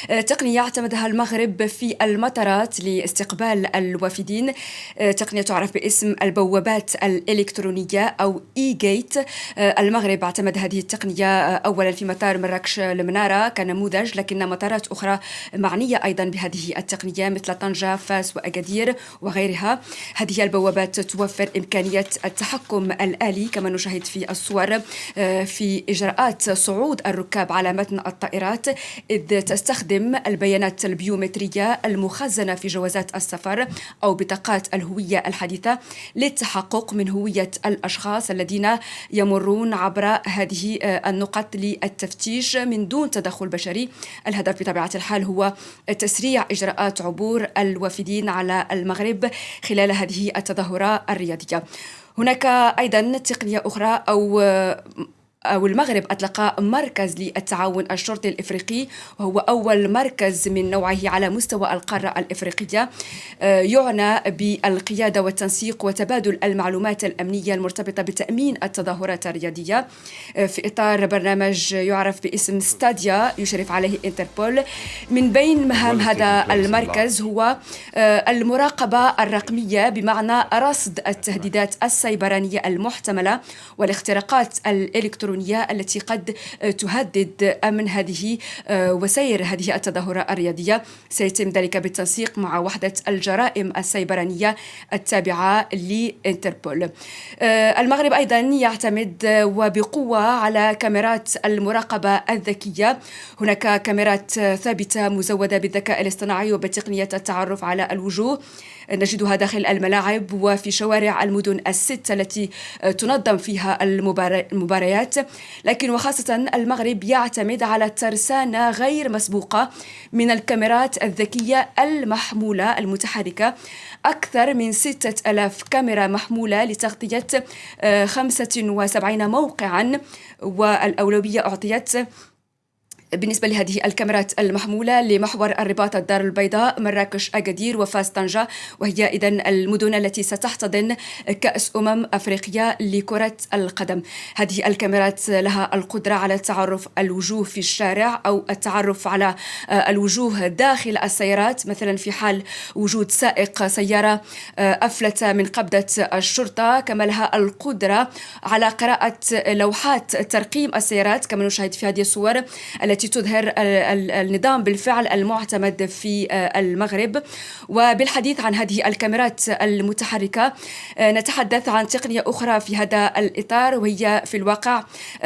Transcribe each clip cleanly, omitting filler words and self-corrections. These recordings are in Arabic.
تقنية اعتمدها المغرب في المطارات لاستقبال الوافدين، تقنية تعرف باسم البوابات الإلكترونية أو إي جيت. المغرب اعتمد هذه التقنية أولا في مطار مراكش المنارة كنموذج، لكن مطارات أخرى معنية أيضا بهذه التقنية مثل طنجة، فاس وأكادير وغيرها. هذه البوابات توفر إمكانية التحكم الآلي كما نشاهد في الصور في إجراءات صعود الركاب على متن الطائرات، إذ تستخدم البيانات البيومترية المخزنة في جوازات السفر أو بطاقات الهوية الحديثة للتحقق من هوية الأشخاص الذين يمرون عبر هذه النقط للتفتيش من دون تدخل بشري. الهدف بطبيعة الحال هو تسريع إجراءات عبور الوافدين على المغرب خلال هذه التظاهرة الرياضية. هناك أيضا تقنية أخرى أو المغرب أطلق مركز للتعاون الشرطي الإفريقي، وهو أول مركز من نوعه على مستوى القارة الإفريقية، يعنى بالقيادة والتنسيق وتبادل المعلومات الأمنية المرتبطة بتأمين التظاهرات الرياضية في إطار برنامج يعرف باسم ستاديا يشرف عليه انتربول. من بين مهام هذا المركز هو المراقبة الرقمية، بمعنى رصد التهديدات السيبرانية المحتملة والاختراقات الإلكترونية التي قد تهدد أمن هذه وسير هذه التظاهرة الرياضية. سيتم ذلك بالتنسيق مع وحدة الجرائم السيبرانية التابعة لإنتربول. المغرب أيضا يعتمد وبقوة على كاميرات المراقبة الذكية. هناك كاميرات ثابتة مزودة بالذكاء الاصطناعي وبتقنية التعرف على الوجوه، نجدها داخل الملاعب وفي شوارع المدن الست التي تنظم فيها المباريات. لكن وخاصة المغرب يعتمد على ترسانة غير مسبوقة من الكاميرات الذكية المحمولة المتحركة، أكثر من 6000 كاميرا محمولة لتغطية 75 موقعا، والأولوية أعطيت بالنسبة لهذه الكاميرات المحمولة لمحور الرباط الدار البيضاء، مراكش، أكادير وفاس طنجة، وهي إذن المدن التي ستحتضن كأس أفريقيا لكرة القدم. هذه الكاميرات لها القدرة على التعرف الوجوه في الشارع أو التعرف على الوجوه داخل السيارات، مثلا في حال وجود سائق سيارة أفلت من قبضة الشرطة. كما لها القدرة على قراءة لوحات ترقيم السيارات كما نشاهد في هذه الصور التي تظهر النظام بالفعل المعتمد في المغرب. وبالحديث عن هذه الكاميرات المتحركة نتحدث عن تقنية أخرى في هذا الإطار، وهي في الواقع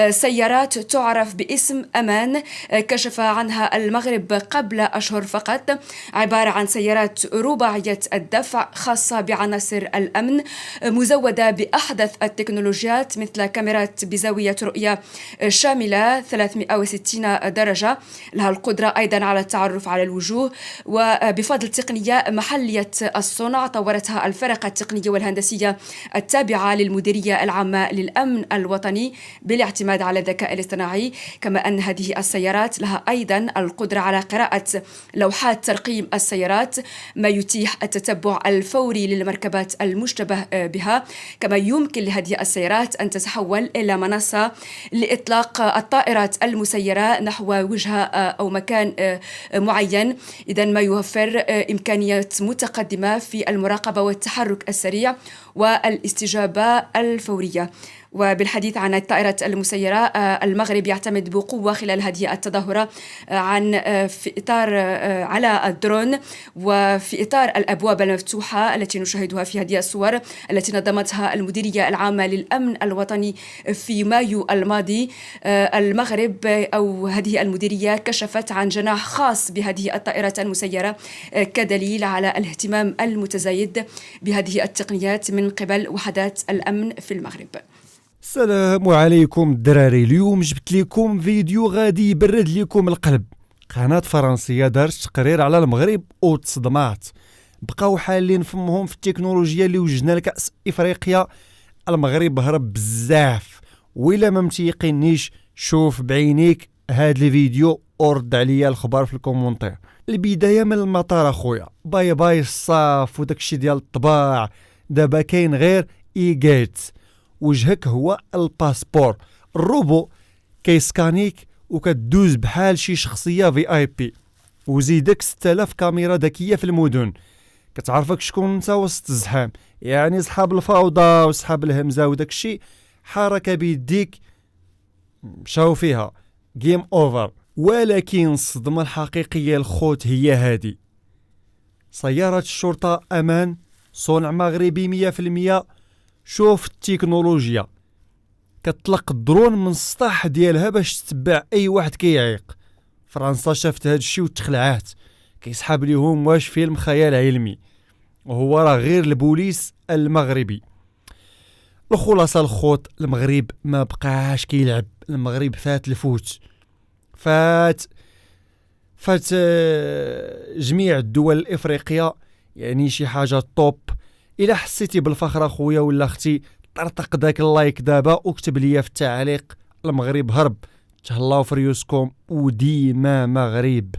سيارات تعرف باسم أمان، كشف عنها المغرب قبل أشهر فقط. عبارة عن سيارات رباعية الدفع خاصة بعناصر الأمن، مزودة بأحدث التكنولوجيات مثل كاميرات بزاوية رؤية شاملة 360 درجة، لها القدرة أيضا على التعرف على الوجوه. وبفضل تقنية محلية الصنع طورتها الفرق التقنية والهندسية التابعة للمديرية العامة للأمن الوطني بالاعتماد على الذكاء الاصطناعي. كما أن هذه السيارات لها أيضا القدرة على قراءة لوحات ترقيم السيارات، ما يتيح التتبع الفوري للمركبات المشتبه بها. كما يمكن لهذه السيارات أن تتحول إلى منصة لإطلاق الطائرات المسيرة نحو وجهة أو مكان معين، إذن ما يوفر إمكانيات متقدمة في المراقبة والتحرك السريع والاستجابة الفورية. وبالحديث عن الطائرات المسيرة، المغرب يعتمد بقوة خلال هذه التظاهرة في إطار على الدرون، وفي إطار الأبواب المفتوحة التي نشاهدها في هذه الصور التي نظمتها المديرية العامة للأمن الوطني في مايو الماضي. المغرب أو هذه المديرية كشفت عن جناح خاص بهذه الطائرات المسيرة كدليل على الاهتمام المتزايد بهذه التقنيات من قبل وحدات الأمن في المغرب. السلام عليكم الدراري، اليوم جبت لكم فيديو غادي يبرد لكم القلب. قناة فرنسية دارت تقرير على المغرب وتصدمات، بقاو حالين فمهم في التكنولوجيا اللي وجدنا لكأس إفريقيا. المغرب هرب بزاف، وإلا ما متيقنيش شوف بعينيك هاد الفيديو ورد عليا الخبر في الكومنتير. البداية من المطار اخويا، باي باي الصاف وداكشي ديال الطباع، دابا كاين غير إيجيت. وجهك هو الباسبور، الروبو كيسكانيك وكتدوز بحال شي شخصية VIP. وزيدك 6000 كاميرا ذكيه في المدن كتعرفك شكون انت وسط الزحام. يعني صحاب الفوضى وصحاب الهمزه وداك الشيء حركه بيديك مشاو فيها جيم اوفر. ولكن الصدمه الحقيقيه الخوت هي هذه: سياره الشرطه امان، صنع مغربي 100%. شوف التكنولوجيا، كتطلق الدرون من السطح ديالها باش تتبع اي واحد كيعيق. فرنسا شافت هاد الشيء وتخلعات، كيسحاب ليهم واش فيلم خيال علمي، وهو راه غير البوليس المغربي. الخلاصه الخوت، المغرب ما بقاش كيلعب، المغرب فات الفوت، فات جميع الدول الافريقيه. يعني شي حاجه طوب. الا حسيتي بالفخر اخويا ولا اختي، طرطق داك اللايك دابا واكتب ليا في التعليق: المغرب هرب. تهلاو في ريوسكم وديما مغرب.